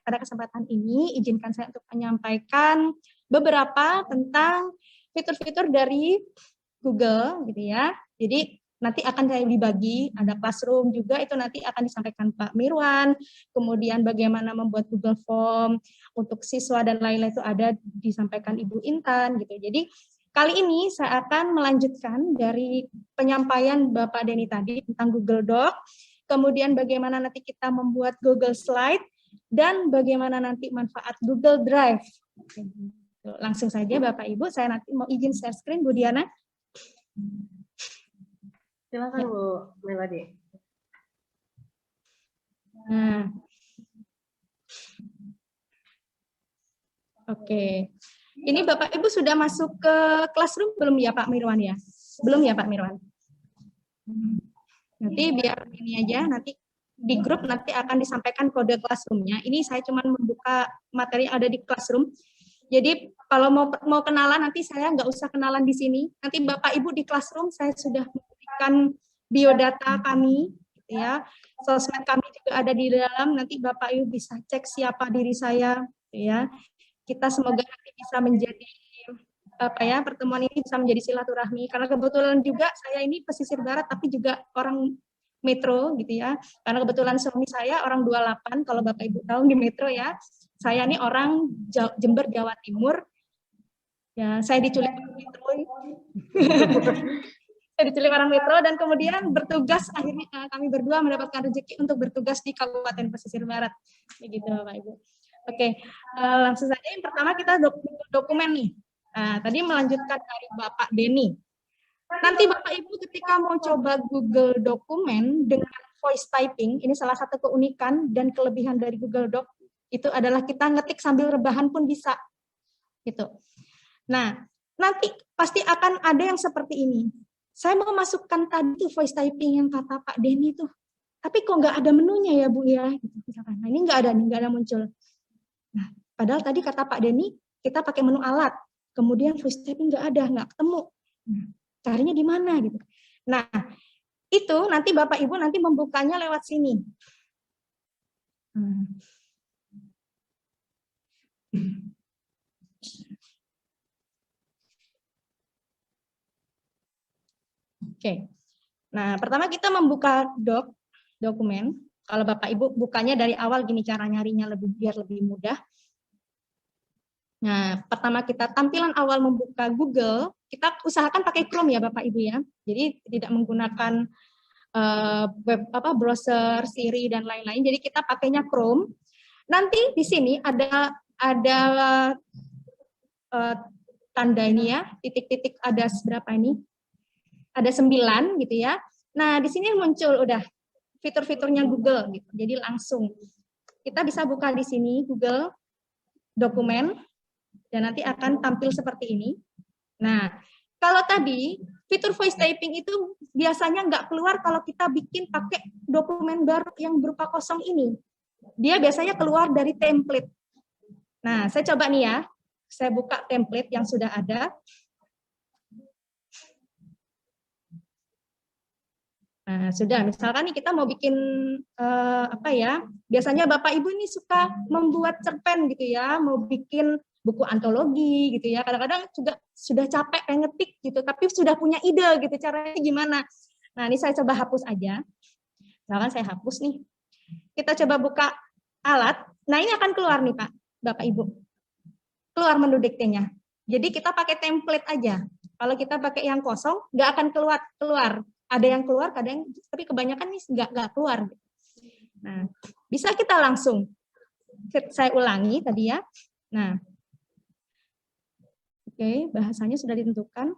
pada kesempatan ini izinkan saya untuk menyampaikan beberapa tentang fitur-fitur dari Google gitu ya. Jadi nanti akan saya dibagi, ada Classroom juga, itu nanti akan disampaikan Pak Mirwan, kemudian bagaimana membuat Google Form untuk siswa dan lain-lain itu ada disampaikan Ibu Intan gitu. Jadi kali ini saya akan melanjutkan dari penyampaian Bapak Denny tadi tentang Google Doc, kemudian bagaimana nanti kita membuat Google Slide, dan bagaimana nanti manfaat Google Drive. Langsung saja Bapak Ibu, saya nanti mau izin share screen Bu Diana. Silakan Bu Melody. Nah. Oke. Ini Bapak Ibu sudah masuk ke Classroom belum ya Pak Mirwan ya? Belum ya Pak Mirwan? Nanti biar ini aja, nanti di grup nanti akan disampaikan kode Classroom-nya. Ini saya cuma membuka materi yang ada di Classroom. Jadi kalau mau kenalan nanti saya nggak usah kenalan di sini. Nanti Bapak Ibu di Classroom saya sudah memberikan biodata kami, gitu ya. Sosmed kami juga ada di dalam. Nanti Bapak Ibu bisa cek siapa diri saya, gitu ya. Kita semoga nanti bisa menjadi pertemuan ini bisa menjadi silaturahmi, karena kebetulan juga saya ini pesisir barat tapi juga orang metro gitu ya, karena kebetulan suami saya orang 28 kalau Bapak Ibu tahu di metro ya. Saya ini orang Jember Jawa Timur ya, saya diculik orang metro. Saya diculik orang metro dan kemudian bertugas, akhirnya kami berdua mendapatkan rezeki untuk bertugas di Kabupaten Pesisir Barat begitu Bapak Ibu. Oke, langsung saja yang pertama kita dokumen nih. Nah, tadi melanjutkan dari Bapak Denny. Nanti Bapak Ibu ketika mau coba Google Dokumen dengan voice typing, ini salah satu keunikan dan kelebihan dari Google Doc, itu adalah kita ngetik sambil rebahan pun bisa. Gitu. Nah, nanti pasti akan ada yang seperti ini. Saya mau masukkan tadi tuh voice typing yang kata Pak Denny tuh, tapi kok nggak ada menunya ya Bu ya? Nah, ini nggak ada muncul. Nah, padahal tadi kata Pak Denny, kita pakai menu alat, kemudian voice typing nggak ketemu. Nah, caranya di mana gitu. Nah, itu nanti Bapak Ibu nanti membukanya lewat sini. Oke. Nah, pertama kita membuka dokumen. Kalau Bapak Ibu bukanya dari awal gini cara nyarinya biar lebih mudah. Nah, pertama kita tampilan awal membuka Google, kita usahakan pakai Chrome ya Bapak Ibu ya. Jadi tidak menggunakan browser, Siri dan lain-lain. Jadi kita pakainya Chrome. Nanti di sini ada tanda ini ya, titik-titik ada berapa ini? Ada 9 gitu ya. Nah, di sini muncul udah fitur-fiturnya Google gitu. Jadi langsung kita bisa buka di sini Google Dokumen dan nanti akan tampil seperti ini. Nah, kalau tadi fitur voice typing itu biasanya nggak keluar kalau kita bikin pakai dokumen baru yang berupa kosong ini. Dia biasanya keluar dari template. Nah, saya coba nih ya. Saya buka template yang sudah ada. Nah, sudah, misalkan nih kita mau bikin biasanya Bapak Ibu ini suka membuat cerpen gitu ya, mau bikin buku antologi gitu ya, kadang-kadang juga sudah capek pengen ngetik gitu, tapi sudah punya ide gitu, caranya gimana. Nah, ini saya coba hapus aja. Misalkan saya hapus nih. Kita coba buka alat, nah ini akan keluar nih Pak, Bapak Ibu. Keluar menu diktenya. Jadi kita pakai template aja. Kalau kita pakai yang kosong, nggak akan keluar. Ada yang keluar, kadang, tapi kebanyakan nih nggak keluar. Nah, bisa kita langsung. Saya ulangi tadi ya. Nah, oke, bahasanya sudah ditentukan.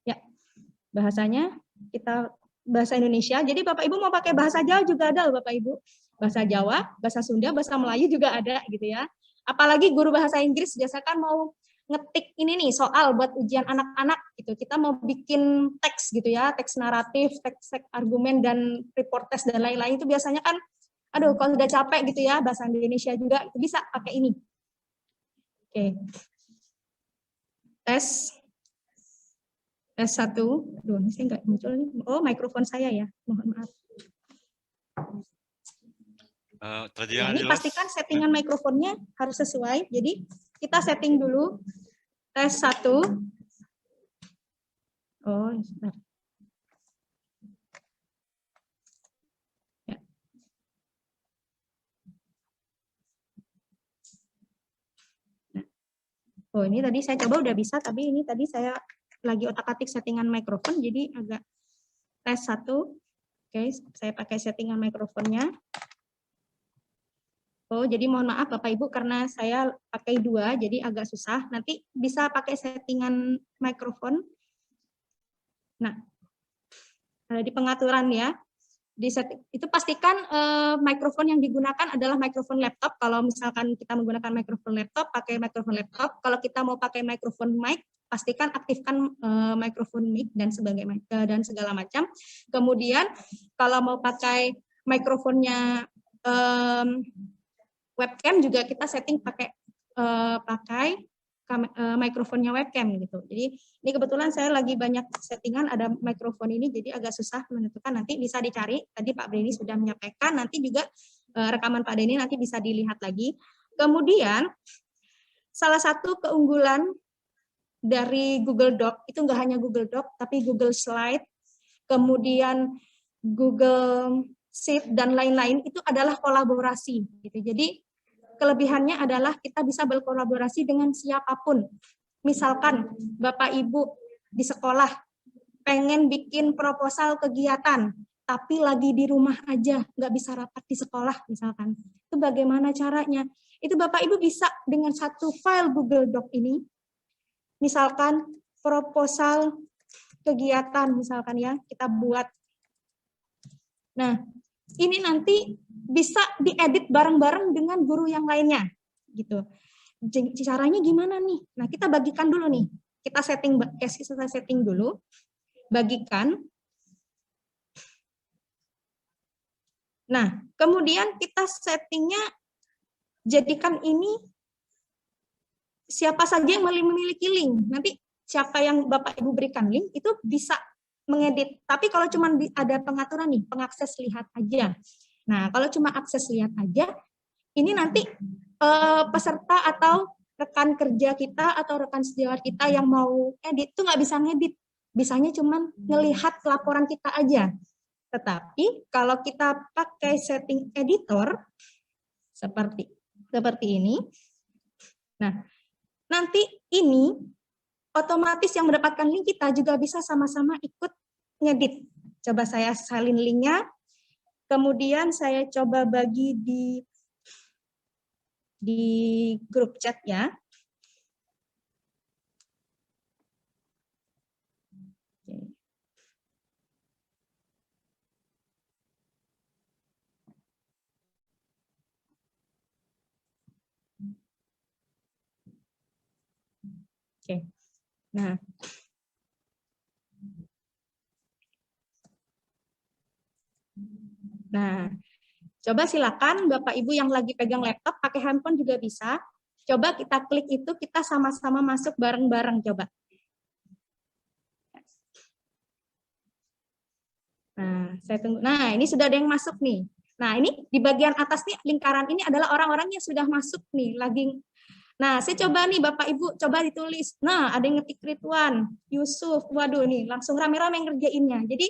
Ya, bahasanya kita bahasa Indonesia. Jadi Bapak Ibu mau pakai bahasa Jawa juga ada, Bapak Ibu. Bahasa Jawa, bahasa Sunda, bahasa Melayu juga ada gitu ya. Apalagi guru bahasa Inggris biasakan mau ngetik ini nih soal buat ujian anak-anak gitu. Kita mau bikin teks gitu ya, teks naratif, teks argumen dan report test dan lain-lain itu biasanya kan aduh kalau udah capek gitu ya bahasa Indonesia juga itu bisa pakai ini. Oke. Tes 1. Aduh, ini saya nggak muncul nih. Oh, mikrofon saya ya. Mohon maaf. Ya, ini pastikan settingan mikrofonnya harus sesuai. Jadi kita setting dulu. Tes 1. Oh, sebentar. Ya. Oh, ini tadi saya coba udah bisa, tapi ini tadi saya lagi otak-atik settingan mikrofon, jadi agak tes 1. Oke, saya pakai settingan mikrofonnya. Oh, jadi mohon maaf Bapak Ibu karena saya pakai 2, jadi agak susah. Nanti bisa pakai settingan mikrofon. Nah, ada di pengaturan ya. Itu pastikan mikrofon yang digunakan adalah mikrofon laptop. Kalau misalkan kita menggunakan mikrofon laptop, pakai mikrofon laptop. Kalau kita mau pakai mikrofon mic, pastikan aktifkan mikrofon mic dan segala macam. Kemudian kalau mau pakai mikrofonnya webcam juga kita setting pakai mikrofonnya webcam gitu. Jadi ini kebetulan saya lagi banyak settingan ada mikrofon ini, jadi agak susah menentukan. Nanti bisa dicari. Tadi Pak Breni sudah menyampaikan. Nanti juga rekaman Pak Denny nanti bisa dilihat lagi. Kemudian salah satu keunggulan dari Google Doc itu nggak hanya Google Doc, tapi Google Slide, kemudian Google Sheet dan lain-lain itu adalah kolaborasi. Gitu. Jadi kelebihannya adalah kita bisa berkolaborasi dengan siapapun. Misalkan Bapak Ibu di sekolah pengen bikin proposal kegiatan, tapi lagi di rumah aja, nggak bisa rapat di sekolah misalkan. Itu bagaimana caranya? Itu Bapak Ibu bisa dengan satu file Google Doc ini, misalkan proposal kegiatan misalkan ya, kita buat. Nah, ini nanti bisa diedit bareng-bareng dengan guru yang lainnya, gitu. Caranya gimana nih? Nah, kita bagikan dulu nih. Kita setting dulu, bagikan. Nah, kemudian kita settingnya jadikan ini siapa saja yang memiliki link. Nanti siapa yang Bapak Ibu berikan link itu bisa mengedit. Tapi kalau cuma ada pengaturan nih, pengakses lihat aja. Nah, kalau cuma akses lihat aja, ini nanti peserta atau rekan kerja kita atau rekan sejawat kita yang mau edit itu nggak bisa ngedit. Bisanya cuma ngelihat laporan kita aja. Tetapi kalau kita pakai setting editor seperti ini, nah nanti ini otomatis yang mendapatkan link kita juga bisa sama-sama ikut ngedit. Coba saya salin linknya, kemudian saya coba bagi di grup chat ya. Oke. Nah, coba silakan Bapak Ibu yang lagi pegang laptop, pakai handphone juga bisa. Coba kita klik itu, kita sama-sama masuk bareng-bareng coba. Nah, saya tunggu. Nah, ini sudah ada yang masuk nih. Nah, ini di bagian atas nih lingkaran ini adalah orang-orang yang sudah masuk nih, lagi. Nah, saya coba nih Bapak Ibu, coba ditulis. Nah, ada yang ngetik Ridwan, Yusuf, waduh nih, langsung rame-rame ngerjainnya. Jadi,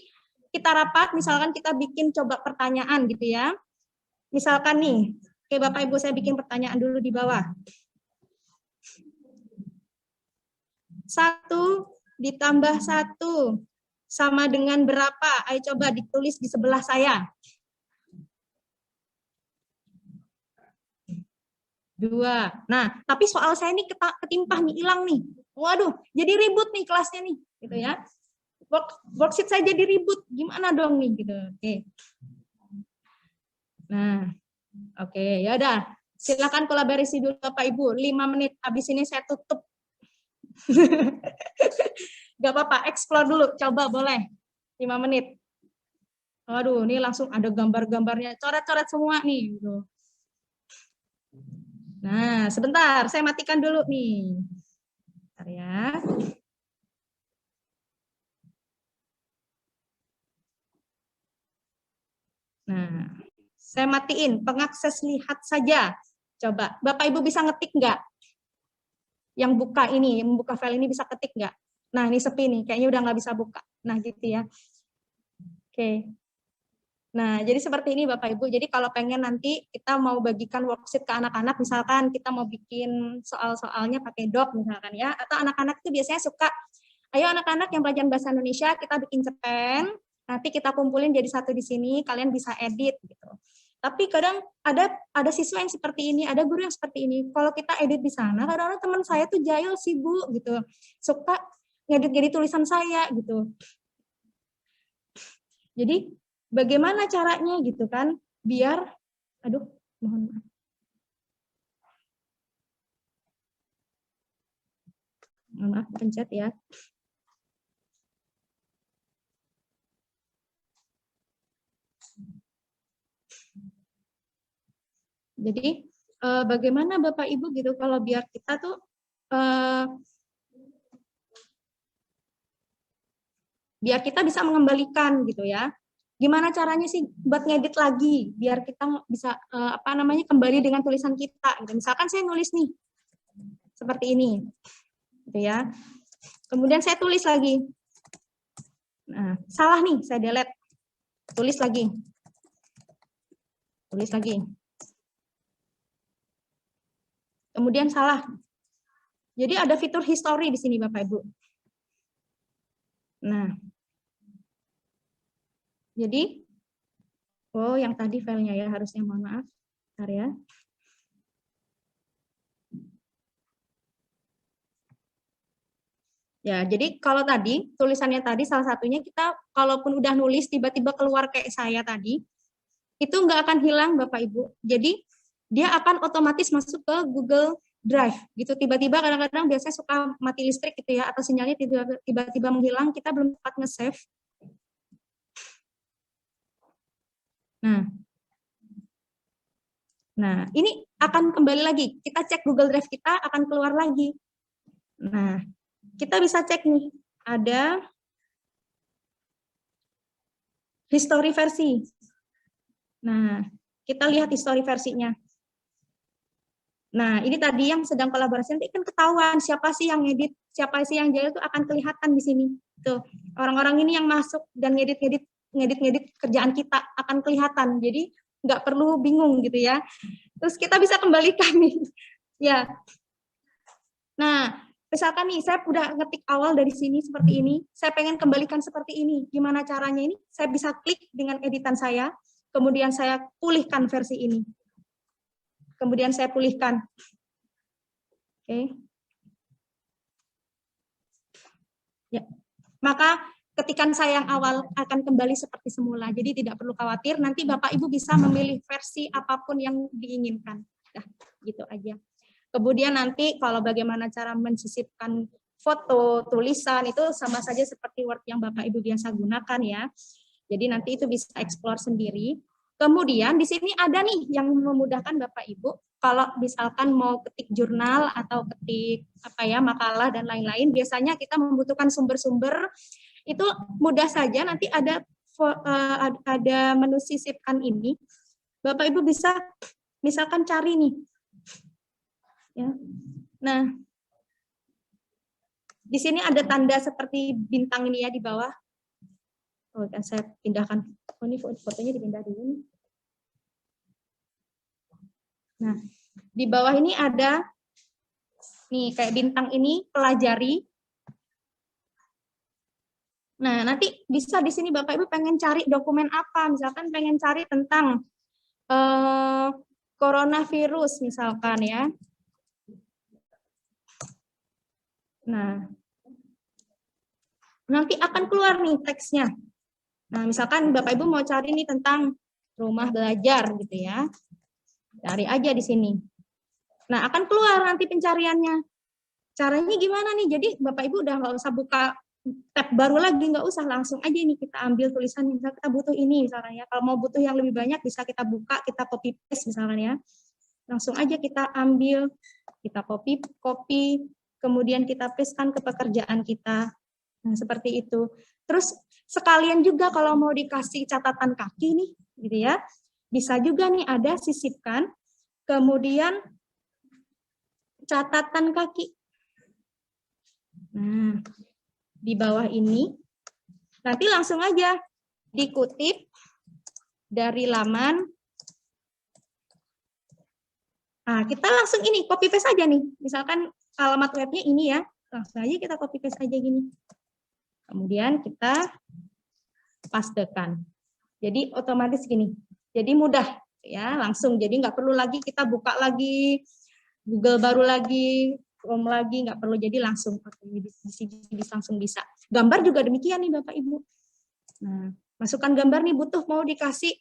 kita rapat, misalkan kita bikin coba pertanyaan gitu ya. Misalkan nih, oke Bapak Ibu saya bikin pertanyaan dulu di bawah. 1 ditambah 1 sama dengan berapa? Ayo coba ditulis di sebelah saya. 2. Nah, tapi soal saya ini ketimpah nih, hilang nih. Waduh, jadi ribut nih kelasnya nih, gitu ya. Worksheet saya jadi ribut, gimana dong nih, gitu. Oke. Nah, oke, ya udah. Silakan kolaborasi dulu Bapak Ibu. 5 menit, habis ini saya tutup. Gak apa-apa, explore dulu, coba boleh. 5 menit. Waduh, ini langsung ada gambar-gambarnya, coret-coret semua nih. Gitu. Nah, sebentar, saya matikan dulu nih. Bentar ya. Nah, Saya matiin, pengakses lihat saja. Coba, Bapak Ibu bisa ngetik nggak? Yang buka ini, yang membuka file ini bisa ketik nggak? Nah, ini sepi nih, kayaknya udah nggak bisa buka. Nah, gitu ya. Oke. Nah, jadi seperti ini Bapak Ibu. Jadi kalau pengen nanti kita mau bagikan worksheet ke anak-anak, misalkan kita mau bikin soal-soalnya pakai doc misalkan ya, atau anak-anak itu biasanya suka, ayo anak-anak yang belajar bahasa Indonesia, kita bikin cerpen, nanti kita kumpulin jadi satu di sini, kalian bisa edit gitu. Tapi kadang ada siswa yang seperti ini, ada guru yang seperti ini. Kalau kita edit di sana, kadang-kadang teman saya tuh jahil sih Bu gitu, suka ngedit-ngedit tulisan saya gitu. Jadi bagaimana caranya gitu kan, biar, aduh, mohon maaf. Mohon maaf, pencet ya. Jadi bagaimana Bapak Ibu gitu kalau biar kita tuh biar kita bisa mengembalikan gitu ya. Gimana caranya sih buat ngedit lagi biar kita bisa kembali dengan tulisan kita gitu. Misalkan saya nulis nih seperti ini gitu ya. Kemudian saya tulis lagi. Nah, salah nih, saya delete. Tulis lagi. Tulis lagi. Kemudian salah. Jadi ada fitur history di sini Bapak Ibu. Nah, jadi, oh yang tadi filenya ya harusnya, mohon maaf. Bentar ya. Ya, jadi kalau tadi tulisannya tadi salah satunya kita kalaupun udah nulis tiba-tiba keluar kayak saya tadi, itu nggak akan hilang Bapak Ibu. Jadi dia akan otomatis masuk ke Google Drive gitu. Tiba-tiba kadang-kadang biasanya suka mati listrik gitu ya, atau sinyalnya tiba-tiba menghilang, kita belum sempat nge-save. Nah, ini akan kembali lagi. Kita cek Google Drive kita akan keluar lagi. Nah, kita bisa cek nih, ada history versi. Nah, kita lihat history versinya. Nah, ini tadi yang sedang kolaborasi, nanti kan ketahuan siapa sih yang ngedit, siapa sih yang jahil itu akan kelihatan di sini. Tuh, orang-orang ini yang masuk dan ngedit kerjaan kita akan kelihatan. Jadi nggak perlu bingung gitu ya. Terus kita bisa kembalikan nih. Ya. Nah, misalkan nih saya udah ngetik awal dari sini seperti ini, saya pengen kembalikan seperti ini. Gimana caranya ini? Saya bisa klik dengan editan saya, kemudian saya pulihkan versi ini. Kemudian saya pulihkan. Oke. Ya. Maka ketikan saya yang awal akan kembali seperti semula. Jadi tidak perlu khawatir, nanti Bapak Ibu bisa memilih versi apapun yang diinginkan. Nah, gitu aja. Kemudian nanti kalau bagaimana cara mensisipkan foto, tulisan, itu sama saja seperti Word yang Bapak Ibu biasa gunakan ya. Jadi nanti itu bisa explore sendiri. Kemudian di sini ada nih yang memudahkan Bapak Ibu kalau misalkan mau ketik jurnal atau ketik makalah dan lain-lain, biasanya kita membutuhkan sumber-sumber, itu mudah saja, nanti ada menu sisipkan ini. Bapak Ibu bisa misalkan cari nih. Ya. Nah, di sini ada tanda seperti bintang ini ya di bawah. Oh, kan saya pindahkan. Oh, ini fotonya dipindah dulu. Nah, di bawah ini ada nih kayak bintang ini, pelajari. Nah, nanti bisa di sini Bapak Ibu pengen cari dokumen apa, misalkan pengen cari tentang coronavirus misalkan ya. Nah, nanti akan keluar nih teksnya. Nah, misalkan Bapak Ibu mau cari nih tentang rumah belajar gitu ya. Cari aja di sini. Nah, akan keluar nanti pencariannya. Caranya gimana nih? Jadi Bapak Ibu udah nggak usah buka tab baru lagi, nggak usah, langsung aja ini kita ambil tulisan, misalnya kita butuh ini misalnya ya. Kalau mau butuh yang lebih banyak bisa kita buka, kita copy paste misalnya ya. Langsung aja kita ambil, kita copy, kemudian kita pastekan ke pekerjaan kita. Nah, seperti itu. Terus sekalian juga kalau mau dikasih catatan kaki nih, gitu ya. Bisa juga nih ada sisipkan, kemudian catatan kaki. Nah, di bawah ini, nanti langsung aja dikutip dari laman. Nah, kita langsung ini, copy paste aja nih. Misalkan alamat webnya ini ya, langsung aja kita copy paste aja gini. Kemudian kita pastekan. Jadi otomatis gini. Jadi mudah ya, langsung. Jadi nggak perlu lagi kita buka lagi Google baru lagi, Chrome lagi, nggak perlu. Jadi langsung di sini langsung bisa. Gambar juga demikian nih Bapak Ibu. Nah, masukkan gambar nih, butuh mau dikasih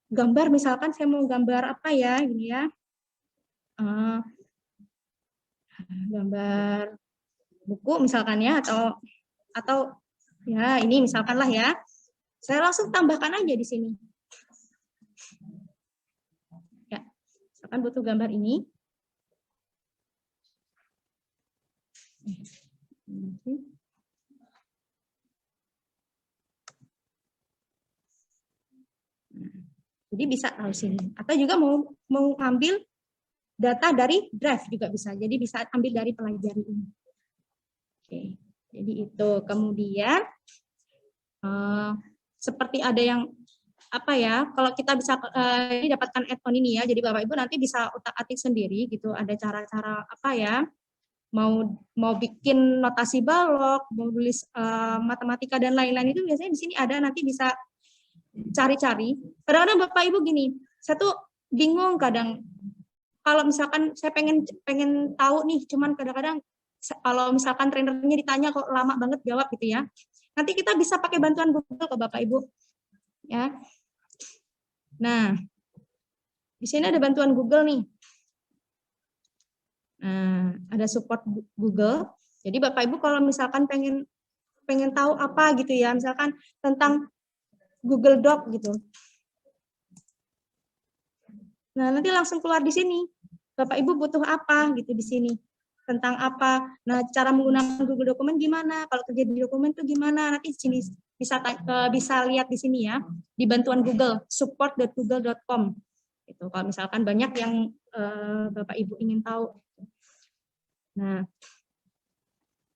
gambar, misalkan saya mau gambar apa ya, gini ya. Gambar buku misalkan ya, atau ya ini misalkan lah ya. Saya langsung tambahkan aja di sini. Ya, misalkan butuh gambar ini. Jadi bisa taruh sini. Atau juga mau ambil data dari Drive juga bisa. Jadi bisa ambil dari pelajari ini. Oke. Jadi itu. Kemudian seperti ada yang apa ya? Kalau kita bisa dapatkan add-on ini ya. Jadi Bapak Ibu nanti bisa utak-atik sendiri gitu. Ada cara-cara apa ya? Mau bikin notasi balok, mau tulis matematika dan lain-lain itu biasanya di sini ada, nanti bisa cari-cari. Kadang-kadang Bapak Ibu gini, saya tuh bingung kadang kalau misalkan saya pengen tahu nih, cuman kadang-kadang kalau misalkan trainernya ditanya kok lama banget jawab gitu ya. Nanti kita bisa pakai bantuan Google ke Bapak Ibu. Ya. Nah, di sini ada bantuan Google nih. Nah, ada support Google. Jadi Bapak Ibu kalau misalkan pengen tahu apa gitu ya, misalkan tentang Google Doc gitu. Nah, nanti langsung keluar di sini. Bapak Ibu butuh apa gitu di sini. Tentang apa. Nah, cara menggunakan Google Dokumen gimana? Kalau kerja di dokumen itu gimana? Nanti di sini bisa lihat di sini ya, di bantuan Google, support.google.com. Gitu. Kalau misalkan banyak yang Bapak Ibu ingin tahu. Nah,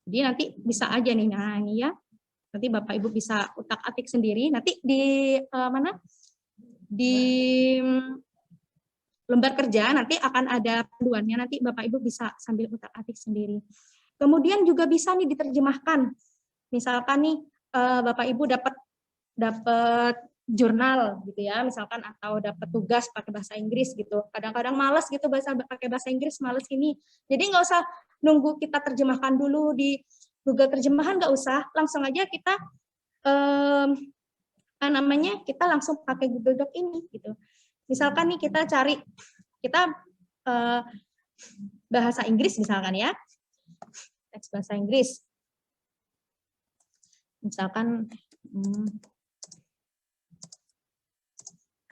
jadi nanti bisa aja nih, nah ini ya, nanti Bapak Ibu bisa utak-atik sendiri. Nanti di mana? Di lembar kerja nanti akan ada panduannya. Nanti Bapak Ibu bisa sambil utak-atik sendiri. Kemudian juga bisa nih diterjemahkan. Misalkan nih Bapak Ibu dapat jurnal gitu ya, misalkan, atau dapat tugas pakai bahasa Inggris gitu. Kadang-kadang males gitu pakai bahasa Inggris, males ini. Jadi nggak usah nunggu kita terjemahkan dulu di Google terjemahan, nggak usah, langsung aja kita kita langsung pakai Google Doc ini gitu. Misalkan nih kita cari bahasa Inggris misalkan ya, teks bahasa Inggris. Misalkan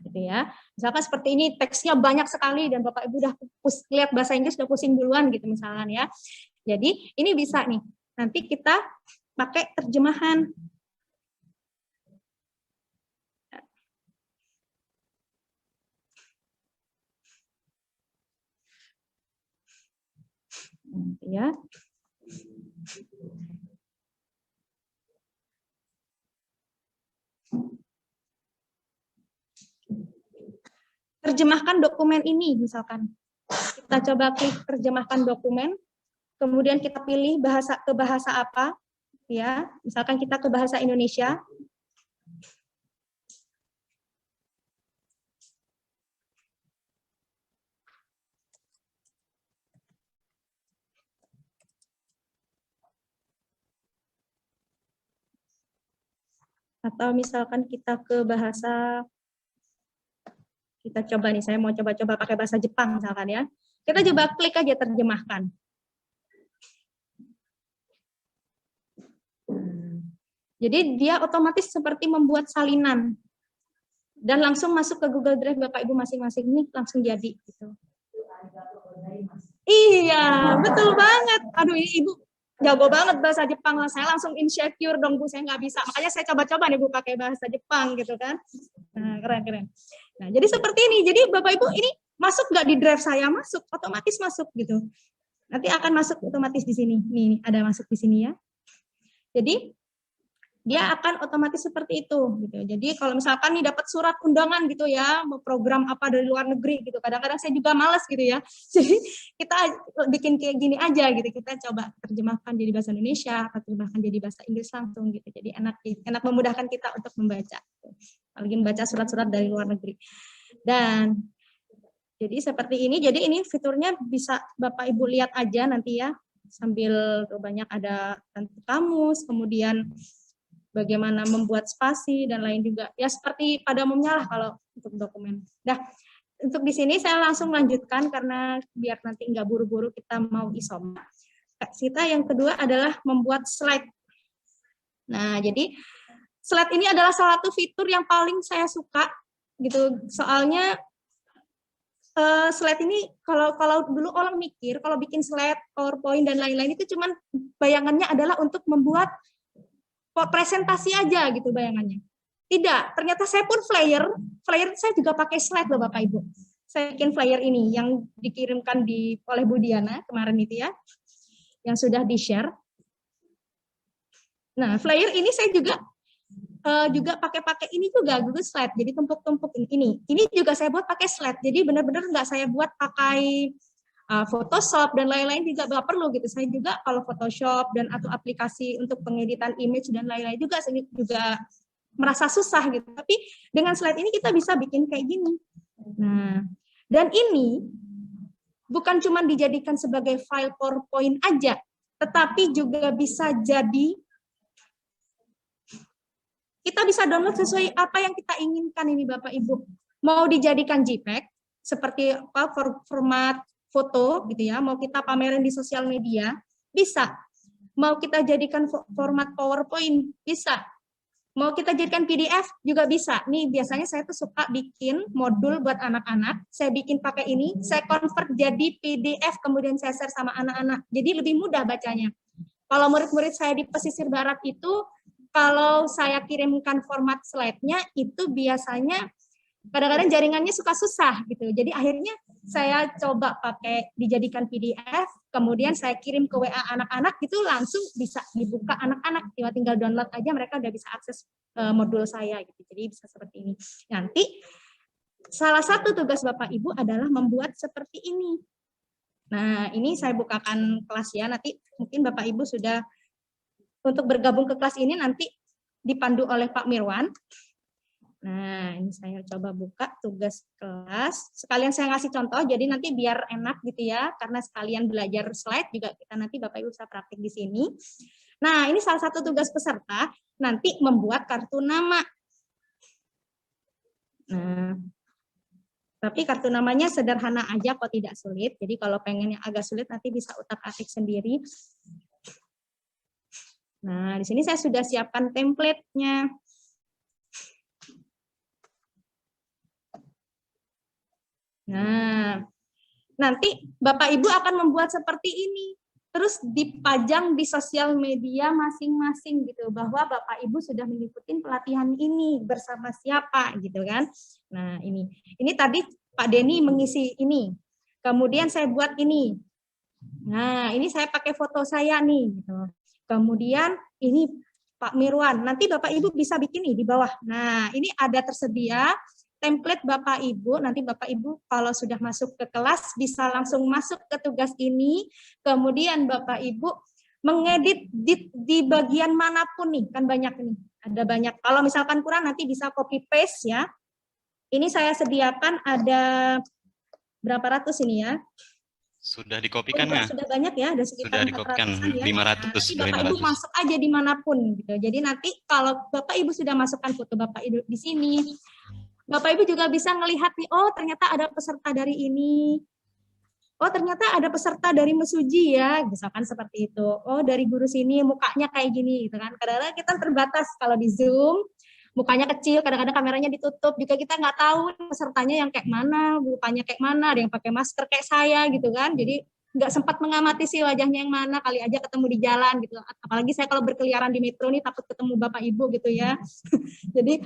gitu ya. Misalkan seperti ini, teksnya banyak sekali dan Bapak Ibu udah lihat bahasa Inggris udah pusing duluan gitu misalkan ya. Jadi ini bisa nih. Nanti kita pakai terjemahan. Ya. Terjemahkan dokumen ini misalkan. Kita coba klik terjemahkan dokumen, kemudian kita pilih ke bahasa apa, ya. Misalkan kita ke bahasa Indonesia. Atau misalkan kita ke bahasa, kita coba nih, saya mau coba-coba pakai bahasa Jepang misalkan ya. Kita coba klik aja terjemahkan. Jadi dia otomatis seperti membuat salinan. Dan langsung masuk ke Google Drive Bapak Ibu masing-masing, ini langsung jadi gitu. Iya, betul banget. Aduh, Ibu jago banget bahasa Jepang. Saya langsung insecure dong Bu, saya nggak bisa. Makanya saya coba-coba nih Bu pakai bahasa Jepang gitu kan. Nah, keren-keren. Nah, jadi seperti ini. Jadi Bapak Ibu ini masuk nggak di drive saya? Masuk, otomatis masuk gitu. Nanti akan masuk otomatis di sini. Nih, ada masuk di sini ya. Jadi dia akan otomatis seperti itu gitu. Jadi kalau misalkan nih dapat surat undangan gitu ya, mau program apa dari luar negeri gitu. Kadang-kadang saya juga malas gitu ya. Jadi kita bikin kayak gini aja gitu. Kita coba terjemahkan jadi bahasa Indonesia atau terjemahkan jadi bahasa Inggris langsung gitu. Jadi enak memudahkan kita untuk membaca. Apalagi membaca surat-surat dari luar negeri. Dan jadi seperti ini. Jadi ini fiturnya bisa Bapak Ibu lihat aja nanti ya. Sambil banyak ada kamus, kemudian bagaimana membuat spasi dan lain juga. Ya seperti pada umumnya lah kalau untuk dokumen. Nah, untuk di sini saya langsung lanjutkan karena biar nanti nggak buru-buru kita mau isom. Kita yang kedua adalah membuat slide. Nah, jadi slide ini adalah salah satu fitur yang paling saya suka gitu. Soalnya slide ini kalau dulu orang mikir kalau bikin slide, PowerPoint dan lain-lain itu cuman bayangannya adalah untuk membuat presentasi aja gitu bayangannya. Tidak, ternyata saya pun flyer saya juga pakai slide loh Bapak Ibu. Saya bikin flyer ini yang dikirimkan oleh Bu Diana kemarin itu ya, yang sudah di-share. Nah, flyer ini saya juga pakai ini juga Google Slide. Jadi tumpuk-tumpuk ini. Ini juga saya buat pakai slide. Jadi benar-benar nggak saya buat pakai Photoshop dan lain-lain juga nggak perlu gitu. Saya juga kalau Photoshop dan atau aplikasi untuk pengeditan image dan lain-lain juga saya juga merasa susah gitu. Tapi dengan slide ini kita bisa bikin kayak gini. Nah, dan ini bukan cuma dijadikan sebagai file PowerPoint aja, tetapi juga bisa jadi kita bisa download sesuai apa yang kita inginkan ini Bapak Ibu. Mau dijadikan JPEG seperti apa format foto gitu ya, mau kita pamerin di sosial media, bisa. Mau kita jadikan format PowerPoint, bisa. Mau kita jadikan PDF juga bisa. Nih biasanya saya tuh suka bikin modul buat anak-anak, saya bikin pakai ini, saya convert jadi PDF, kemudian saya share sama anak-anak. Jadi lebih mudah bacanya. Kalau murid-murid saya di pesisir barat itu, kalau saya kirimkan format slide-nya, itu biasanya kadang-kadang jaringannya suka susah gitu. Jadi akhirnya saya coba pakai dijadikan PDF, kemudian saya kirim ke WA anak-anak itu langsung bisa dibuka anak-anak, tinggal download aja mereka udah bisa akses modul saya gitu. Jadi bisa seperti ini. Nanti salah satu tugas Bapak Ibu adalah membuat seperti ini. Nah, ini saya bukakan kelas ya. Nanti mungkin Bapak Ibu sudah untuk bergabung ke kelas ini nanti dipandu oleh Pak Mirwan. Nah, ini saya coba buka tugas kelas. Sekalian saya ngasih contoh, jadi nanti biar enak gitu ya, karena sekalian belajar slide juga kita nanti Bapak Ibu bisa praktik di sini. Nah, ini salah satu tugas peserta, nanti membuat kartu nama. Nah, tapi kartu namanya sederhana aja kok, tidak sulit. Jadi kalau pengen yang agak sulit nanti bisa utak-atik sendiri. Nah, di sini saya sudah siapkan template-nya. Nah, nanti Bapak Ibu akan membuat seperti ini. Terus dipajang di sosial media masing-masing gitu, bahwa Bapak Ibu sudah mengikuti pelatihan ini bersama siapa gitu kan. Nah, ini tadi Pak Denny mengisi ini. Kemudian saya buat ini. Nah, ini saya pakai foto saya nih gitu. Kemudian ini Pak Mirwan. Nanti Bapak Ibu bisa bikin nih di bawah. Nah, ini ada tersedia template Bapak Ibu, nanti Bapak Ibu kalau sudah masuk ke kelas bisa langsung masuk ke tugas ini, kemudian Bapak Ibu mengedit di bagian manapun nih, kan banyak nih, ada banyak. Kalau misalkan kurang nanti bisa copy paste ya. Ini saya sediakan ada berapa ratus ini ya? Sudah dikopikan nggak? Sudah banyak ya, ada sekitar sudah dikopikan 400-an ya. 500. Nanti Bapak Ibu masuk aja dimanapun gitu. Jadi nanti kalau Bapak Ibu sudah masukkan foto Bapak Ibu di sini, Bapak Ibu juga bisa melihat nih, oh ternyata ada peserta dari ini. Oh ternyata ada peserta dari Mesuji ya, misalkan seperti itu. Oh dari guru sini mukanya kayak gini gitu kan. Kadang-kadang kita terbatas kalau di Zoom, mukanya kecil, kadang-kadang kameranya ditutup, juga kita nggak tahu pesertanya yang kayak mana, mukanya kayak mana, ada yang pakai masker kayak saya gitu kan. Jadi nggak sempat mengamati sih wajahnya yang mana, kali aja ketemu di jalan gitu. Apalagi saya kalau berkeliaran di metro nih takut ketemu Bapak Ibu gitu ya. Jadi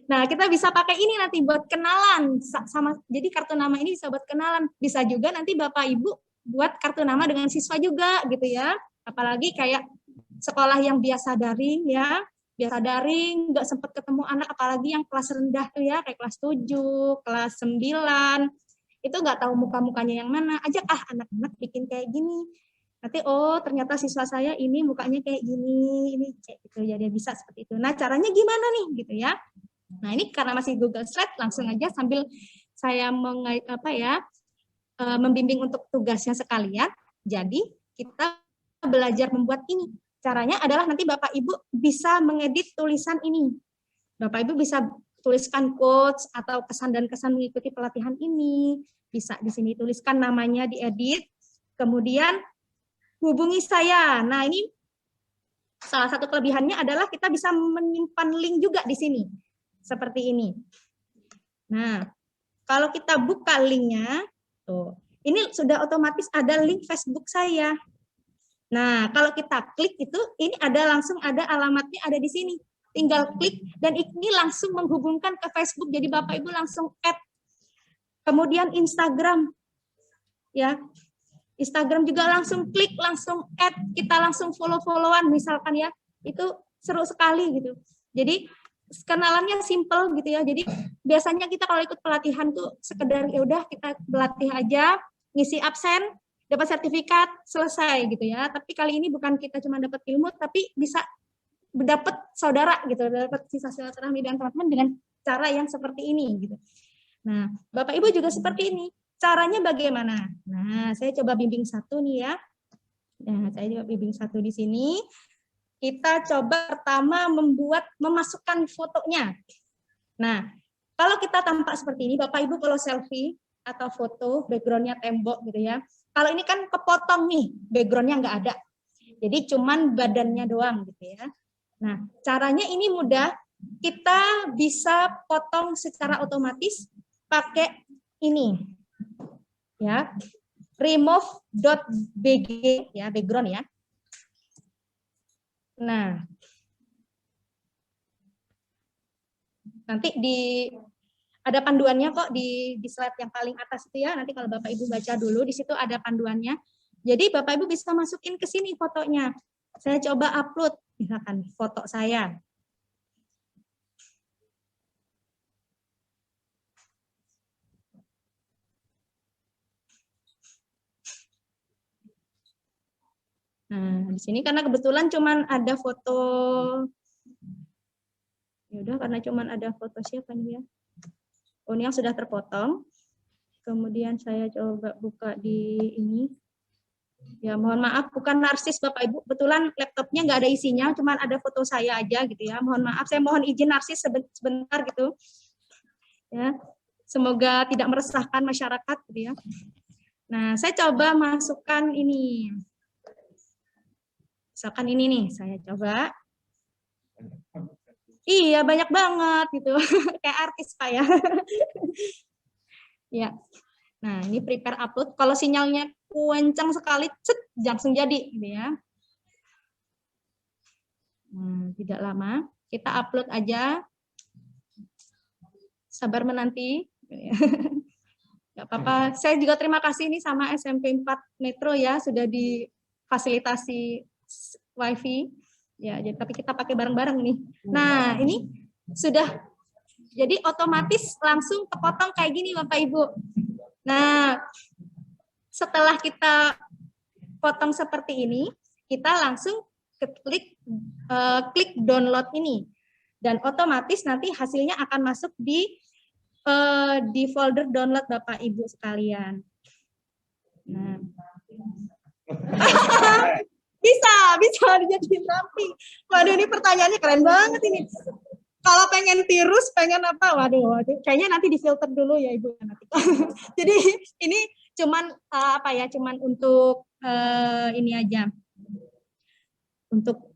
Nah, kita bisa pakai ini nanti buat kenalan sama, jadi kartu nama ini bisa buat kenalan. Bisa juga nanti Bapak Ibu buat kartu nama dengan siswa juga gitu ya. Apalagi kayak sekolah yang biasa daring ya, biasa daring, nggak sempat ketemu anak, apalagi yang kelas rendah tuh ya, kayak kelas 7, kelas 9, itu nggak tahu muka-mukanya yang mana, ajak anak-anak bikin kayak gini. Nanti oh ternyata siswa saya ini mukanya kayak gini, ini kayak gitu ya, dia bisa seperti itu. Nah, caranya gimana nih gitu ya. Nah, ini karena masih Google Slide, langsung aja sambil saya membimbing untuk tugasnya sekalian. Jadi, kita belajar membuat ini. Caranya adalah nanti Bapak Ibu bisa mengedit tulisan ini. Bapak Ibu bisa tuliskan quotes atau kesan dan kesan mengikuti pelatihan ini. Bisa di sini tuliskan namanya, diedit. Kemudian hubungi saya. Nah, ini salah satu kelebihannya adalah kita bisa menyimpan link juga di sini. Seperti ini. Nah, kalau kita buka linknya, tuh, ini sudah otomatis ada link Facebook saya. Nah, kalau kita klik itu, ini langsung ada alamatnya ada di sini. Tinggal klik dan ini langsung menghubungkan ke Facebook. Jadi Bapak Ibu langsung add. Kemudian Instagram, ya, Instagram juga langsung klik, langsung add. Kita langsung follow-followan misalkan ya. Itu seru sekali gitu. Jadi kenalannya simple gitu ya. Jadi biasanya kita kalau ikut pelatihan tuh sekedar ya udah kita berlatih aja, ngisi absen, dapat sertifikat, selesai gitu ya. Tapi kali ini bukan kita cuma dapat ilmu, tapi bisa dapat saudara gitu, dapat sisa silaturahmi dengan teman-teman dengan cara yang seperti ini gitu. Nah, Bapak Ibu juga seperti ini. Caranya bagaimana? Nah, saya coba bimbing satu nih ya. Nah, saya coba bimbing satu di sini. Kita coba pertama memasukkan fotonya. Nah, kalau kita tampak seperti ini, Bapak Ibu kalau selfie atau foto, background-nya tembok gitu ya. Kalau ini kan kepotong nih, background-nya nggak ada. Jadi cuman badannya doang gitu ya. Nah, caranya ini mudah. Kita bisa potong secara otomatis pakai ini. Ya. remove.bg ya, background ya. Nah, nanti ada panduannya kok di slide yang paling atas itu ya. Nanti kalau Bapak Ibu baca dulu, di situ ada panduannya. Jadi Bapak Ibu bisa masukin ke sini fotonya. Saya coba upload, misalkan foto saya. Nah, di sini karena kebetulan cuman ada foto, ya udah karena cuman ada foto siapa nih ya? Oh, ini yang sudah terpotong. Kemudian saya coba buka di ini. Ya, mohon maaf, bukan narsis Bapak Ibu. Kebetulan laptopnya nggak ada isinya, cuman ada foto saya aja gitu ya. Mohon maaf, saya mohon izin narsis sebentar gitu. Ya, semoga tidak meresahkan masyarakat gitu ya. Nah, saya coba masukkan ini. Misalkan ini nih, saya coba. Iya, banyak banget gitu. Kayak artis Pak ya. Ya. Nah, ini prepare upload. Kalau sinyalnya kencang sekali, langsung jadi gitu ya. Nah, tidak lama, kita upload aja. Sabar menanti. Gak apa-apa. Saya juga terima kasih nih sama SMP 4 Metro ya, sudah difasilitasi WiFi. Ya, jadi tapi kita pakai bareng-bareng nih. Nah, ini sudah jadi otomatis langsung kepotong kayak gini Bapak Ibu. Nah, setelah kita potong seperti ini, kita langsung klik download ini. Dan otomatis nanti hasilnya akan masuk di folder download Bapak Ibu sekalian. Nah. bisa dijadiin rapi. Waduh, ini pertanyaannya keren banget ini. Kalau pengen tirus, pengen apa? Waduh, kayaknya nanti difilter dulu ya Ibu nanti. Jadi ini cuman cuman untuk ini aja. Untuk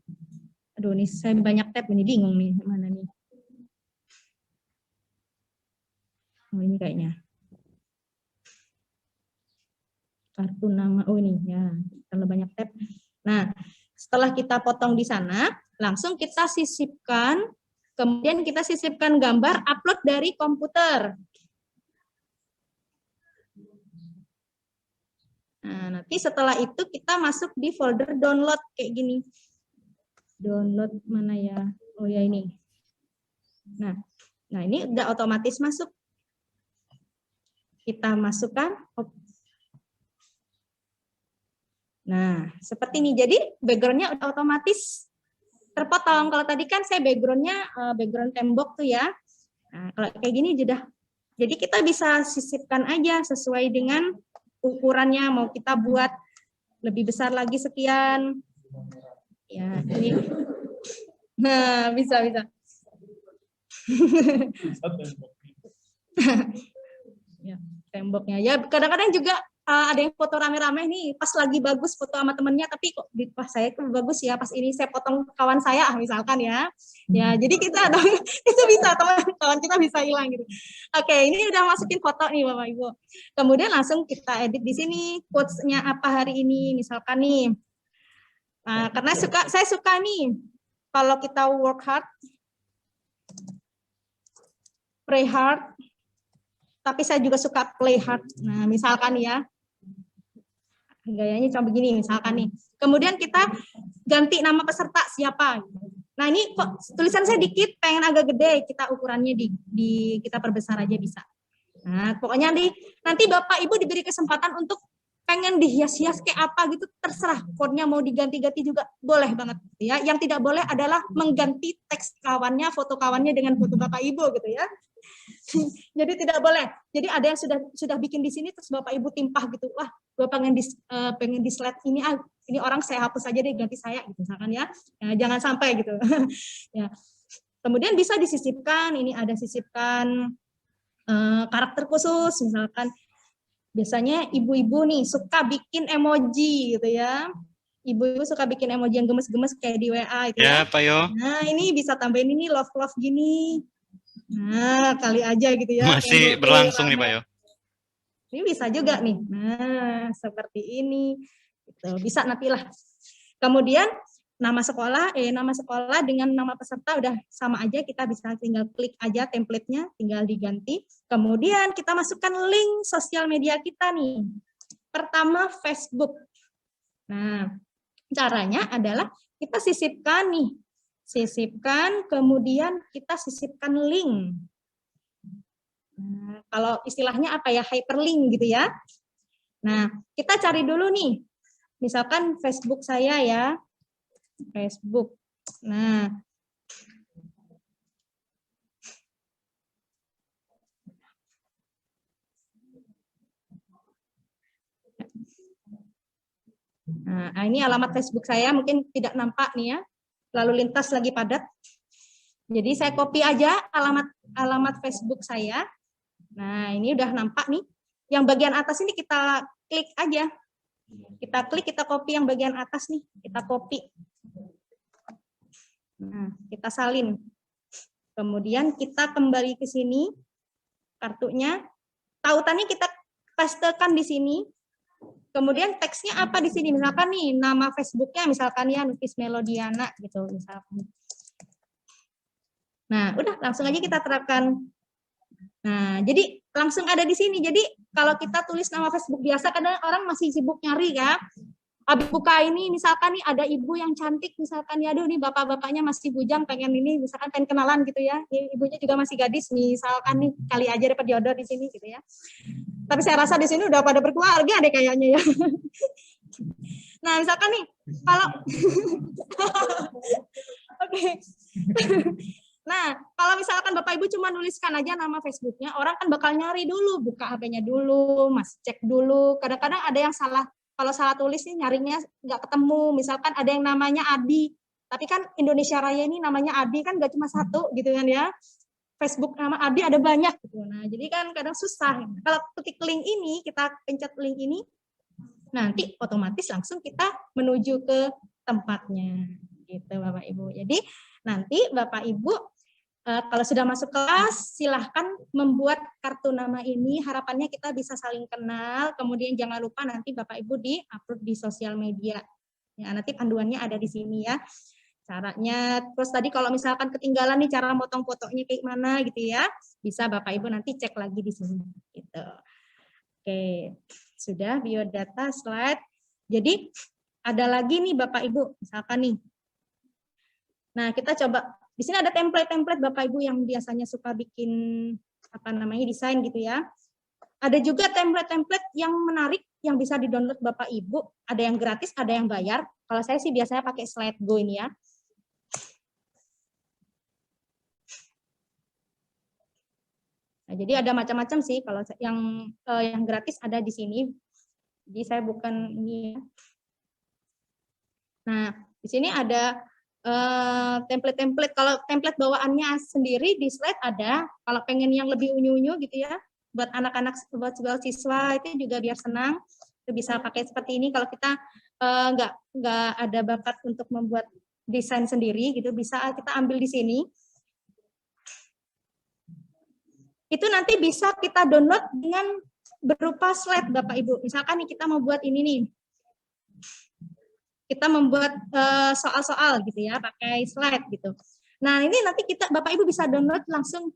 aduh, ini saya banyak tab ini, bingung nih mana nih. Oh, ini kayaknya. Kartu nama, oh ini ya, kalau banyak tab. Nah, setelah kita potong di sana, langsung kita sisipkan Kemudian kita sisipkan gambar, upload dari komputer. Nah, nanti setelah itu kita masuk di folder download kayak gini. Download mana ya? Oh ya ini. Nah ini udah otomatis masuk. Kita masukkan. Nah, seperti ini. Jadi background-nya udah otomatis terpotong. Kalau tadi kan saya background-nya background tembok tuh ya. Nah, kalau kayak gini sudah. Jadi kita bisa sisipkan aja sesuai dengan ukurannya. Mau kita buat lebih besar lagi sekian. Ya, ini. Nah, bisa. Ya, temboknya. Ya, kadang-kadang juga ada yang foto rame-rame nih, pas lagi bagus foto sama temennya, tapi kok di pas saya itu bagus ya, pas ini saya potong kawan saya, misalkan ya. Ya, jadi kita itu bisa, kawan kita bisa hilang gitu. Oke, ini udah masukin foto nih Bapak Ibu. Kemudian langsung kita edit di sini, quotes-nya apa hari ini, misalkan nih. Nah, karena saya suka nih, kalau kita work hard, pray hard, tapi saya juga suka play hard. Nah, misalkan ya, gayanya cuma begini, misalkan nih. Kemudian kita ganti nama peserta siapa. Nah, ini kok tulisan saya dikit, pengen agak gede, kita ukurannya kita perbesar aja bisa. Nah, pokoknya nanti Bapak Ibu diberi kesempatan untuk pengen dihias-hias kayak apa gitu, terserah. Fontnya mau diganti-ganti juga boleh banget ya. Yang tidak boleh adalah mengganti teks kawannya, foto kawannya dengan foto Bapak Ibu gitu ya. Jadi tidak boleh. Jadi ada yang sudah bikin di sini terus Bapak Ibu timpah gitu. Wah, gue pengen di slide ini ini orang saya hapus aja deh, ganti saya gitu misalkan ya. Ya jangan sampai gitu. Ya. Kemudian bisa disisipkan, ini ada sisipkan karakter khusus misalkan. Biasanya ibu-ibu nih suka bikin emoji gitu ya. Ibu-ibu suka bikin emoji yang gemes-gemes kayak di WA itu ya. Pak Yo. Nah, ini bisa tambahin ini love-love gini. Nah, kali aja gitu ya. Masih berlangsung nih Pak Yo. Ini bisa juga nih. Nah, seperti ini. Gitu. Bisa nantilah. Kemudian nama sekolah dengan nama peserta udah sama aja, kita bisa tinggal klik aja template-nya, tinggal diganti. Kemudian kita masukkan link sosial media kita nih. Pertama Facebook. Nah, caranya adalah kita sisipkan nih. Sisipkan, kemudian kita sisipkan link. Nah, kalau istilahnya apa ya, hyperlink gitu ya. Nah, kita cari dulu nih. Misalkan Facebook saya ya. Facebook. Nah, ini alamat Facebook saya, mungkin tidak nampak nih ya. Lalu lintas lagi padat. Jadi saya copy aja alamat Facebook saya. Nah, ini udah nampak nih. Yang bagian atas ini kita klik aja. Kita klik, kita copy yang bagian atas nih. Kita copy. Nah, kita salin. Kemudian kita kembali ke sini. Kartunya. Tautannya kita pastekan di sini. Kemudian teksnya apa di sini? Misalkan nih, nama Facebooknya misalkan ya Nufis Melodiana gitu misalkan. Nah, udah langsung aja kita terapkan. Nah, jadi langsung ada di sini. Jadi kalau kita tulis nama Facebook biasa, kadang orang masih sibuk nyari ya. Habis buka ini, misalkan nih ada ibu yang cantik, misalkan ya, aduh nih bapak-bapaknya masih bujang, pengen ini, misalkan pengen kenalan gitu ya. Ibunya juga masih gadis, misalkan nih kali aja dapat jodoh di sini gitu ya. Tapi saya rasa di sini udah pada berkeluarga deh kayaknya ya. Nah, misalkan nih kalau oke. Nah, kalau misalkan Bapak Ibu cuma nuliskan aja nama Facebooknya, orang kan bakal nyari dulu, buka HP-nya dulu, Mas cek dulu. Kadang-kadang ada yang salah, kalau salah tulis nih nyarinya nggak ketemu. Misalkan ada yang namanya Adi, tapi kan Indonesia Raya ini namanya Adi kan nggak cuma satu gitu kan ya. Facebook nama Adi ada banyak gitu. Nah, jadi kan kadang susah. Kalau ketik link ini, kita pencet link ini, nanti otomatis langsung kita menuju ke tempatnya. Gitu Bapak Ibu. Jadi nanti Bapak Ibu kalau sudah masuk kelas, silahkan membuat kartu nama ini. Harapannya kita bisa saling kenal. Kemudian jangan lupa nanti Bapak Ibu di-upload di sosial media. Ya, nanti panduannya ada di sini ya. caranya. Terus tadi kalau misalkan ketinggalan nih cara motong fotonya kayak mana gitu ya, bisa Bapak Ibu nanti cek lagi di sini. Gitu. Oke, sudah biodata slide. Jadi ada lagi nih Bapak Ibu, misalkan nih. Nah kita coba di sini ada template-template Bapak Ibu yang biasanya suka bikin apa namanya desain gitu ya. Ada juga template-template yang menarik yang bisa di-download Bapak Ibu. Ada yang gratis, ada yang bayar. Kalau saya sih biasanya pakai Slidego ini ya. Nah, jadi ada macam-macam sih. Kalau yang gratis ada di sini. Jadi saya bukan ini ya. Nah, di sini ada template-template. Kalau template bawaannya sendiri di slide ada. Kalau pengen yang lebih unyu-unyu gitu ya, buat anak-anak, buat siswa itu juga biar senang, itu bisa pakai seperti ini. Kalau kita nggak ada bakat untuk membuat desain sendiri gitu, bisa kita ambil di sini. Itu nanti bisa kita download dengan berupa slide Bapak Ibu. Misalkan nih kita mau buat ini nih. Kita membuat soal-soal gitu ya, pakai slide gitu. Nah, ini nanti Bapak Ibu bisa download langsung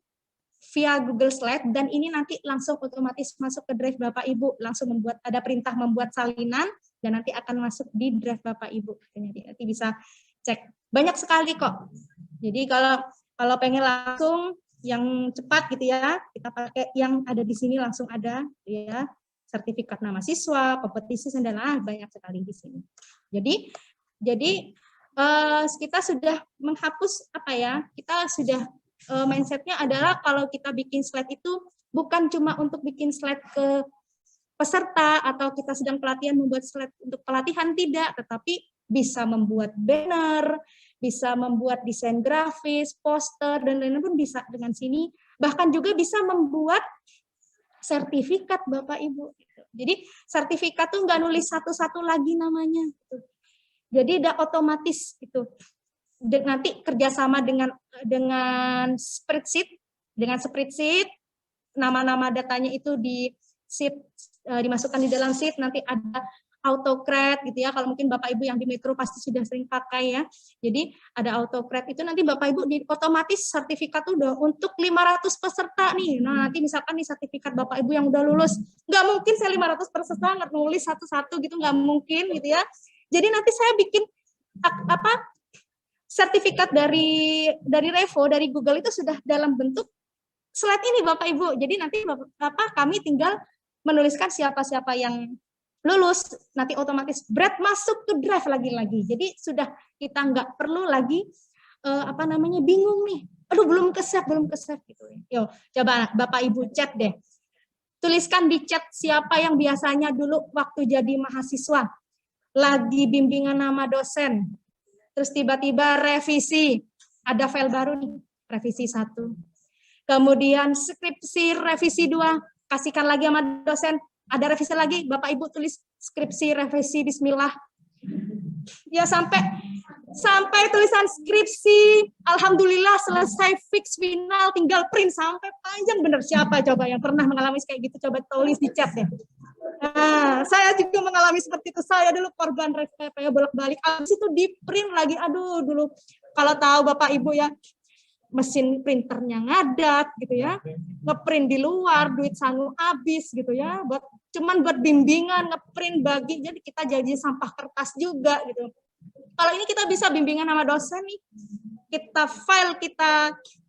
via Google Slide dan ini nanti langsung otomatis masuk ke drive Bapak Ibu, langsung ada perintah membuat salinan dan nanti akan masuk di drive Bapak Ibu. Nanti bisa cek. Banyak sekali kok. Jadi kalau pengen langsung yang cepat gitu ya, kita pakai yang ada di sini langsung ada ya, sertifikat nama siswa, kompetisi dan banyak sekali di sini. Jadi kita sudah menghapus apa ya? Kita sudah mindsetnya adalah kalau kita bikin slide itu bukan cuma untuk bikin slide ke peserta atau kita sedang pelatihan membuat slide untuk pelatihan, tidak, tetapi bisa membuat banner, bisa membuat desain grafis, poster, dan lain-lain pun bisa dengan sini. Bahkan juga bisa membuat sertifikat Bapak Ibu. Jadi sertifikat tuh nggak nulis satu-satu lagi namanya. Jadi udah otomatis gitu. Nanti kerjasama dengan spreadsheet, nama-nama datanya itu di sheet, dimasukkan di dalam sheet, nanti ada AutoCAD gitu ya. Kalau mungkin Bapak Ibu yang di Metro pasti sudah sering pakai ya. Jadi ada AutoCAD itu nanti Bapak Ibu otomatis sertifikat udah untuk 500 peserta nih. Nah, nanti misalkan nih sertifikat Bapak Ibu yang udah lulus, nggak mungkin saya 500 peserta nggak nulis satu-satu gitu, nggak mungkin gitu ya. Jadi nanti saya bikin sertifikat dari Revo, dari Google itu sudah dalam bentuk slide ini Bapak Ibu. Jadi nanti kami tinggal menuliskan siapa-siapa yang lulus, nanti otomatis masuk ke drive lagi-lagi. Jadi sudah kita nggak perlu lagi bingung nih. Aduh belum ke save gitu. Yo, coba Bapak Ibu chat deh. Tuliskan di chat siapa yang biasanya dulu waktu jadi mahasiswa lagi bimbingan nama dosen. Terus tiba-tiba revisi, ada file baru nih, revisi 1. Kemudian skripsi revisi 2, kasihkan lagi sama dosen. Ada revisi lagi, Bapak Ibu tulis skripsi revisi bismillah. Ya sampai tulisan skripsi, alhamdulillah selesai fix final, tinggal print sampai panjang bener. Siapa coba yang pernah mengalami kayak gitu? Coba tulis di chat deh. Nah, saya juga mengalami seperti itu. Saya dulu korban RPP bolak-balik. Habis itu di print lagi. Aduh, dulu kalau tahu Bapak Ibu ya, mesin printernya ngadat gitu ya, ngeprint di luar, duit sangu habis gitu ya, cuman buat bimbingan ngeprint bagi, jadi kita jadi sampah kertas juga gitu. Kalau ini kita bisa bimbingan sama dosen nih, kita file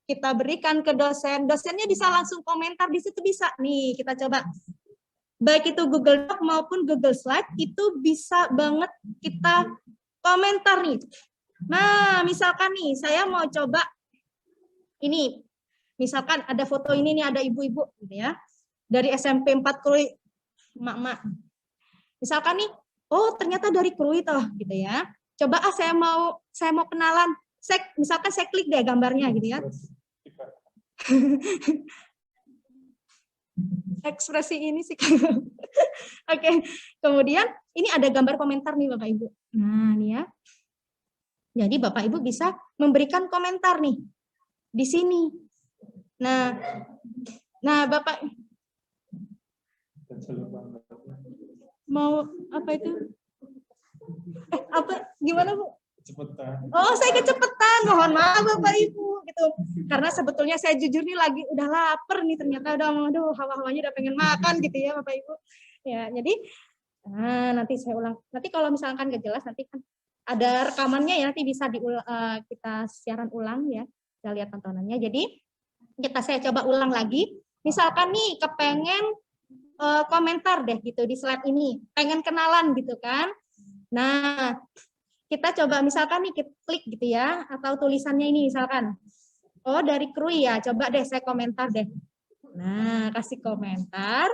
kita berikan ke dosen, dosennya bisa langsung komentar di situ, bisa nih kita coba. Baik itu Google Doc maupun Google Slide itu bisa banget kita komentar nih. Nah, misalkan nih saya mau coba ini, misalkan ada foto ini nih, ada ibu-ibu gitu ya, dari SMP 4 Krui, emak-emak. Misalkan nih, oh ternyata dari Krui toh gitu ya. Coba saya mau kenalan. Misalkan saya klik deh gambarnya gitu ya. Ekspresi ini sih. Oke, kemudian ini ada gambar komentar nih Bapak Ibu. Nah, nih ya. Jadi Bapak Ibu bisa memberikan komentar nih di sini. Nah Bapak mau apa itu? Gimana Bu? Cepetan. Oh, saya kecepatan. Mohon maaf Bapak Ibu gitu. Karena sebetulnya saya jujur nih lagi udah lapar nih, ternyata udah aduh hawa-hawanya udah pengen makan gitu ya Bapak Ibu. Ya, jadi nanti saya ulang. Nanti kalau misalkan nggak jelas nanti kan ada rekamannya ya, nanti bisa kita siaran ulang ya. Kita lihat tontonannya. Jadi saya coba ulang lagi. Misalkan nih kepengen komentar deh gitu di slide ini, pengen kenalan gitu kan. Nah, kita coba misalkan nih kita klik gitu ya, atau tulisannya ini misalkan, oh dari kru ya, coba deh saya komentar deh. Nah, kasih komentar,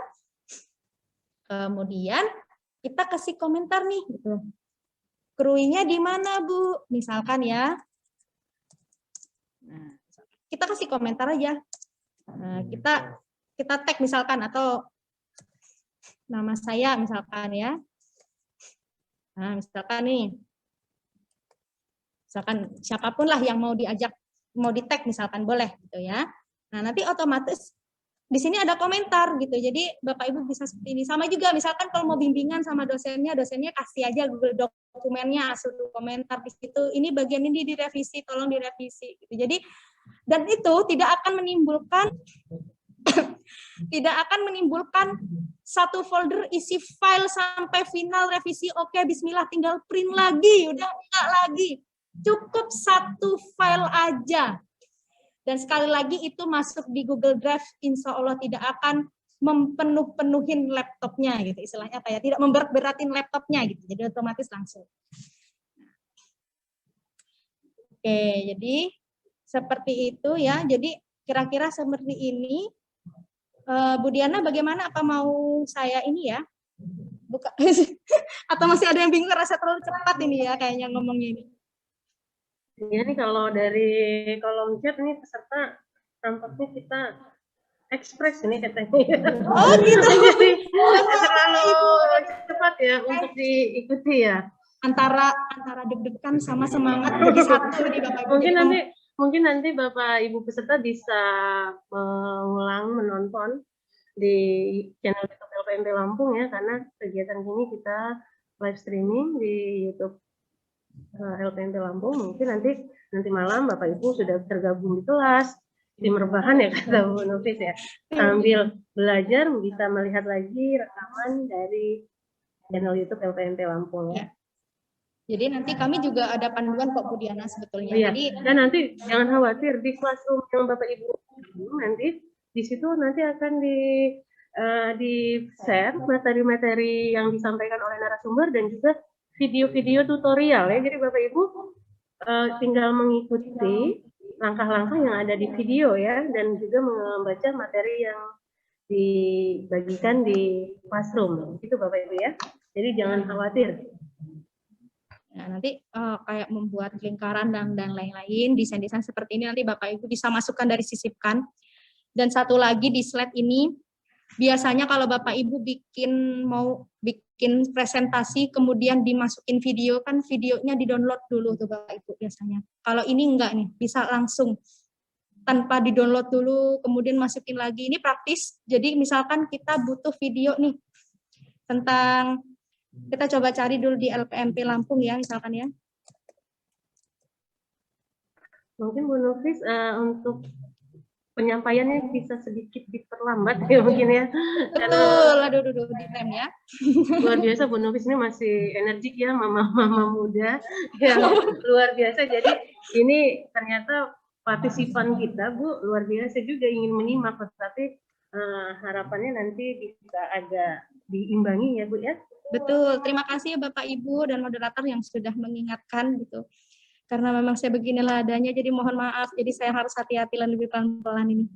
kemudian kita kasih komentar nih gitu. Kruinya di mana Bu? Misalkan ya. Nah, kita kasih komentar aja. Nah, kita tag misalkan atau nama saya misalkan ya. Nah, misalkan nih. Misalkan siapapun lah yang mau diajak, mau di tag misalkan boleh gitu ya. Nah, nanti otomatis di sini ada komentar gitu. Jadi Bapak Ibu bisa seperti ini. Sama juga misalkan kalau mau bimbingan sama dosennya kasih aja Google dokumennya, suruh komentar di situ. Ini bagian ini direvisi, tolong direvisi gitu. Jadi dan itu tidak akan menimbulkan satu folder isi file sampai final revisi, oke bismillah tinggal print lagi, udah enggak lagi. Cukup satu file aja. Dan sekali lagi itu masuk di Google Drive, insya Allah tidak akan mempenuhin laptopnya gitu, istilahnya apa ya, tidak memberat-beratin laptopnya gitu, jadi otomatis langsung. Oke, jadi seperti itu ya, jadi kira-kira seperti ini. Bu Diana bagaimana, apa mau saya ini ya? Buka atau masih ada yang bingung, rasa terlalu cepat ini ya kayaknya ngomongnya ini. Ya nih kalau dari kolom chat nih peserta tampaknya kita ekspres ini katanya. Oh gitu. Jadi terlalu cepat ya untuk diikuti ya. Antara deg-degan sama semangat jadi satu nih Bapak Ibu. Mungkin nanti Bapak Ibu peserta bisa mengulang menonton di channel YouTube LPMP Lampung ya, karena kegiatan ini kita live streaming di YouTube LPMP Lampung. Mungkin nanti malam Bapak Ibu sudah tergabung di kelas, tim rebahan ya kata Bu Nufis ya. Sambil belajar bisa melihat lagi rekaman dari channel YouTube LPMP Lampung ya. Jadi nanti kami juga ada panduan kok Bu Diana sebetulnya. Iya. Jadi Dan nanti jangan khawatir di classroom yang Bapak Ibu nanti di situ nanti akan di share materi-materi yang disampaikan oleh narasumber dan juga video-video tutorial ya. Jadi Bapak Ibu tinggal mengikuti langkah-langkah yang ada di video ya, dan juga membaca materi yang dibagikan di classroom. Itu Bapak Ibu ya. Jadi jangan khawatir. nah, nanti kayak membuat lingkaran dan lain-lain, desain-desain seperti ini nanti Bapak Ibu bisa masukkan dari sisipkan. Dan satu lagi di slide ini, biasanya kalau Bapak Ibu mau bikin presentasi, kemudian dimasukin video, kan videonya di-download dulu tuh Bapak Ibu biasanya. Kalau ini enggak nih, bisa langsung tanpa di-download dulu, kemudian masukin lagi. Ini praktis, jadi misalkan kita butuh video nih, tentang, kita coba cari dulu di LPMP Lampung ya, misalkan ya. Mungkin Bu Nufis untuk penyampaiannya bisa sedikit diperlambat ya mungkin ya. Betul, aduh di time ya. Luar biasa Bu Nufis ini masih energik ya, mama muda yang luar biasa. Jadi ini ternyata partisipan kita Bu luar biasa juga ingin menyimak, tetapi harapannya nanti bisa agak diimbangi ya Bu ya. Betul, terima kasih ya Bapak Ibu dan moderator yang sudah mengingatkan gitu. Karena memang saya beginilah adanya, jadi mohon maaf, jadi saya harus hati-hati dan lebih pelan-pelan ini.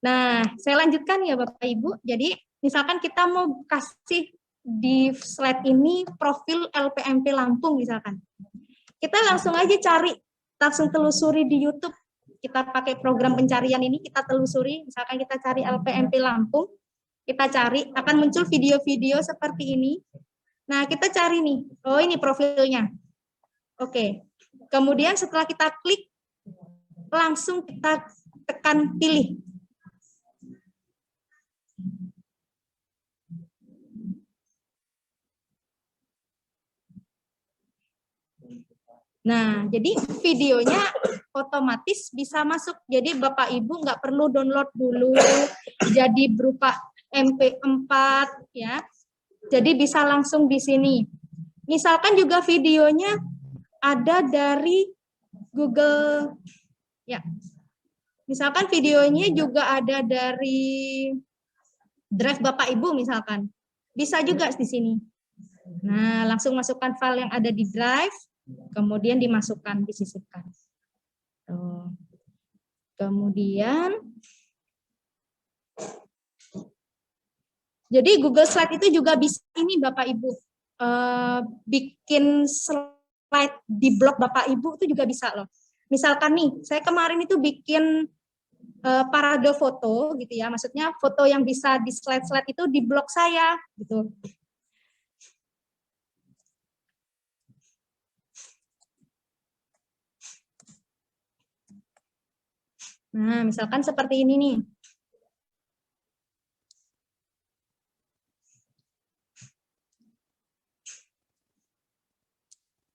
Nah, saya lanjutkan ya Bapak Ibu. Jadi, misalkan kita mau kasih di slide ini profil LPMP Lampung misalkan. Kita langsung aja cari, langsung telusuri di YouTube. Kita pakai program pencarian ini, kita telusuri, misalkan kita cari LPMP Lampung, kita cari, akan muncul video-video seperti ini. Nah, kita cari nih, oh ini profilnya. Oke. Kemudian setelah kita klik, langsung kita tekan pilih. Nah, jadi videonya otomatis bisa masuk. Jadi Bapak Ibu nggak perlu download dulu, jadi berupa MP4 ya. Jadi bisa langsung di sini. Misalkan juga videonya ada dari Google, ya. Misalkan videonya juga ada dari Drive Bapak Ibu misalkan. Bisa juga di sini. Nah, langsung masukkan file yang ada di Drive, kemudian dimasukkan, disisipkan. Tuh. Kemudian, jadi Google Slide itu juga bisa ini Bapak Ibu, bikin slide di blog Bapak Ibu itu juga bisa loh. Misalkan nih, saya kemarin itu bikin parade foto gitu ya, maksudnya foto yang bisa di slide-slide itu di blog saya gitu. Nah, misalkan seperti ini nih.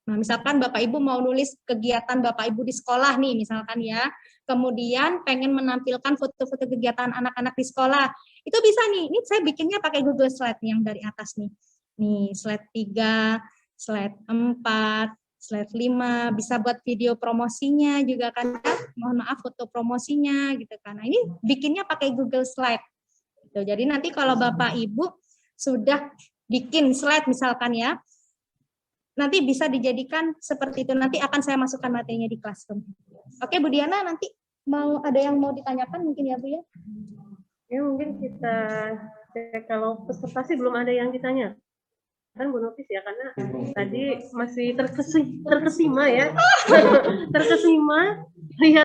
Nah, misalkan Bapak Ibu mau nulis kegiatan Bapak Ibu di sekolah nih, misalkan ya. Kemudian pengen menampilkan foto-foto kegiatan anak-anak di sekolah. Itu bisa nih. Ini saya bikinnya pakai Google Slide yang dari atas nih. Nih, slide 3, slide 4, slide 5, bisa buat video promosinya juga kan. Mohon maaf foto promosinya gitu kan. Nah, ini bikinnya pakai Google Slide. Gitu. Jadi nanti kalau Bapak Ibu sudah bikin slide misalkan ya, nanti bisa dijadikan seperti itu. Nanti akan saya masukkan materinya di Classroom. Oke, Bu Diana, nanti mau ada yang mau ditanyakan mungkin ya, Bu ya? Ya, mungkin kita cek kalau peserta sih belum ada yang ditanya. Kan Bu Nofis ya, karena tadi masih terkesima ya. Terkesima lihat